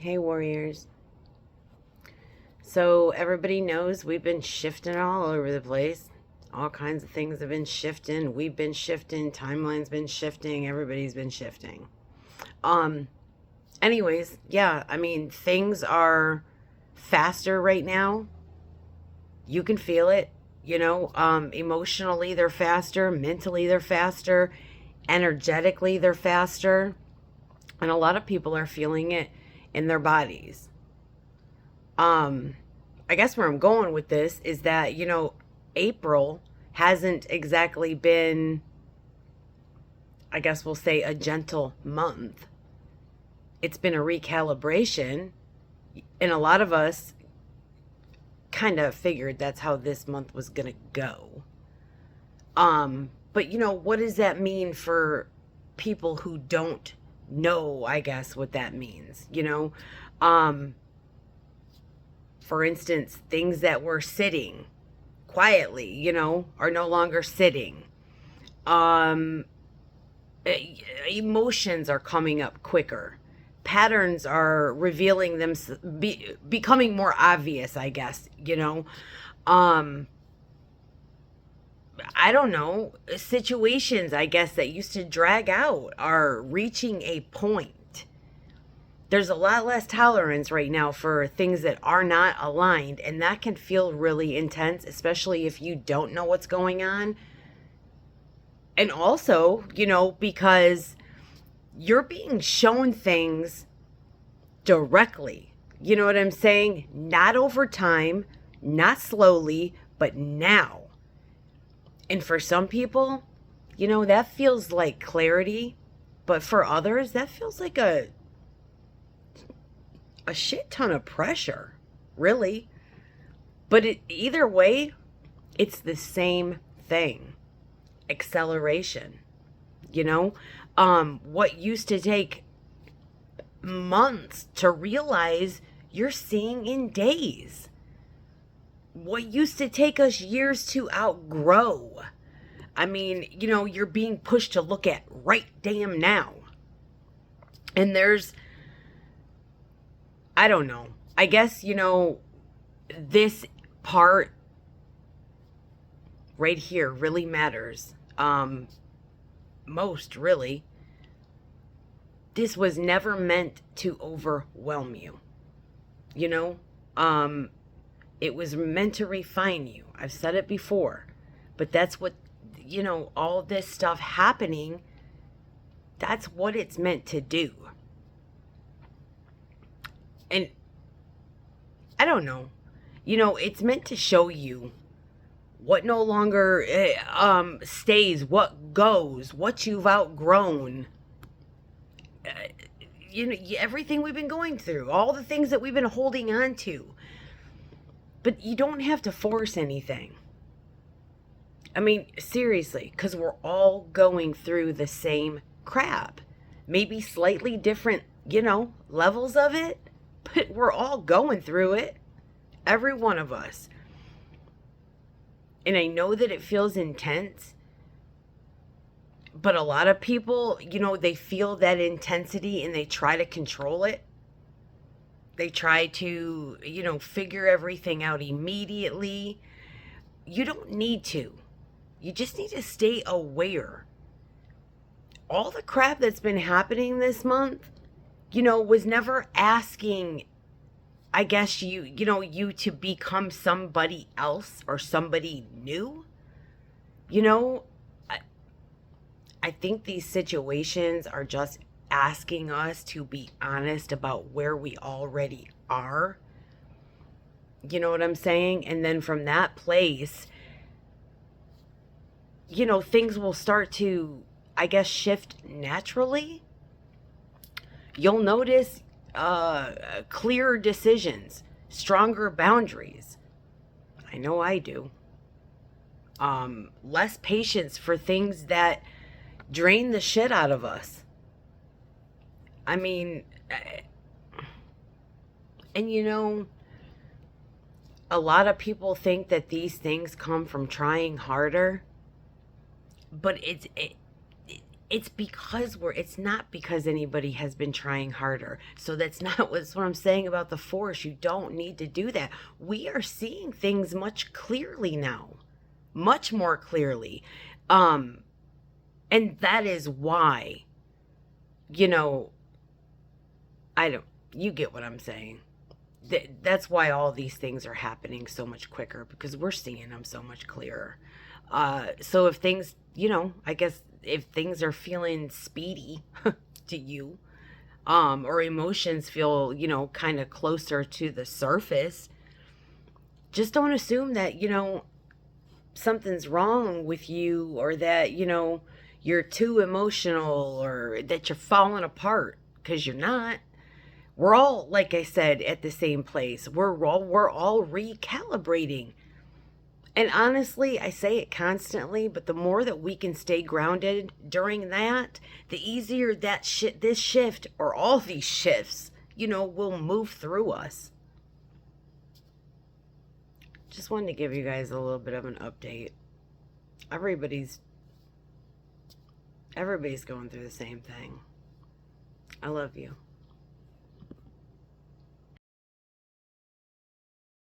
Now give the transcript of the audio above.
Hey, warriors. So, everybody knows we've been shifting all over the place. All kinds of things have been shifting. We've been shifting. Timeline's been shifting. Everybody's been shifting. Um, anyways, yeah, I mean, things are faster right now. You can feel it, emotionally they're faster, mentally they're faster, energetically they're faster, and a lot of people are feeling it in their bodies. um I guess where I'm going with this is that, April hasn't exactly been, I guess we'll say, a gentle month. It's been a recalibration, and a lot of us kind of figured that's how this month was going to go. But what does that mean for people who don't know, I guess, what that means? Um for instance, things that were sitting quietly, are no longer sitting. Um, Emotions are coming up quicker. Patterns are revealing them, becoming more obvious, I guess, Um, I don't know, situations, I guess, that used to drag out are reaching a point. There's a lot less tolerance right now for things that are not aligned, and that can feel really intense, especially if you don't know what's going on. And also, because you're being shown things directly. You know what I'm saying? Not over time, not slowly, but now. And for some people, that feels like clarity, but for others, that feels like a shit ton of pressure, really. But either way, it's the same thing. Acceleration. You know, what used to take months to realize, you're seeing in days. What used to take us years to outgrow. I mean, you're being pushed to look at right damn now. And I don't know. I guess, this part right here really matters. Most really. This was never meant to overwhelm you. You know? It was meant to refine you. I've said it before. But that's what, all this stuff happening, that's what it's meant to do. And I don't know. It's meant to show you what no longer stays, what goes, what you've outgrown. Uh, everything we've been going through, all the things that we've been holding on to. But you don't have to force anything. I mean, seriously, because we're all going through the same crap. Maybe slightly different, levels of it, but we're all going through it. Every one of us. And I know that it feels intense, but a lot of people, they feel that intensity and they try to control it. They try to, figure everything out immediately. You don't need to. You just need to stay aware. All the crap that's been happening this month, was never asking, I guess, you to become somebody else or somebody new. I, I think these situations are just asking us to be honest about where we already are. You know what I'm saying? And then from that place, things will start to, I guess, shift naturally. You'll notice clearer decisions, stronger boundaries. I know I do. Less patience for things that drain the shit out of us. I mean, and a lot of people think that these things come from trying harder, but it's because it's not because anybody has been trying harder. So that's not what I'm saying about the force. You don't need to do that. We are seeing things much clearly now, much more clearly. And that is why, you know, I don't, you get what I'm saying. That's why all these things are happening so much quicker, because we're seeing them so much clearer. So if things, I guess if things are feeling speedy to you, or emotions feel, kind of closer to the surface, just don't assume that, something's wrong with you, or that, you're too emotional, or that you're falling apart, because you're not. We're all, like I said, at the same place. We're all recalibrating. And honestly, I say it constantly, but the more that we can stay grounded during that, the easier this shift, or all these shifts, will move through us. Just wanted to give you guys a little bit of an update. Everybody's going through the same thing. I love you.